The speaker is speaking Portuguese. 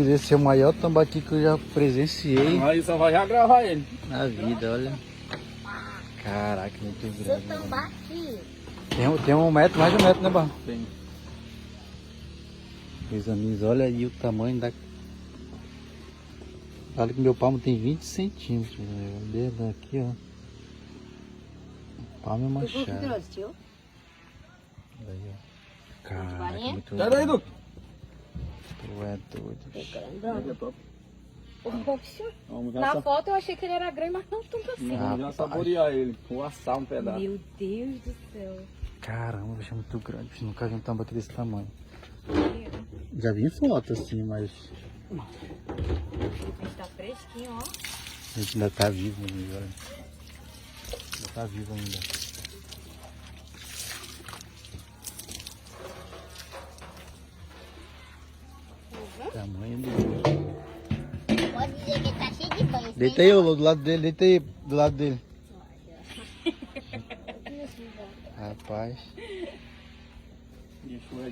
amigo, esse é o maior tambaqui que eu já presenciei Aí só vai já gravar ele. na vida, olha. Caraca, muito grande. Né? Tambaqui. Tem 1 metro, mais de 1 metro, né, Barro? Tem. Meus amigos, olha aí o tamanho da... Olha que meu palmo tem 20 centímetros, né? O dedo aqui, ó. O palmo é machado. tio? Daí, ó. Caraca, muito Sai daí, grande. Duque. Tu é doido. Vamos Na foto eu achei que ele era grande, mas não tanto assim. Vamos já saborear ele. Vou assar um pedaço. Meu Deus do céu. Caramba, bicho, é muito grande. Bicho, nunca vi um tambaqui desse tamanho. Já vi em foto assim, mas... Está fresquinho, ó. A gente ainda tá vivo ainda, olha. Ainda tá vivo ainda. Tamanho do... Pode dizer que tá cheio de banho. Deita aí, ô, do lado dele, deita aí, do lado dele. Rapaz. Isso é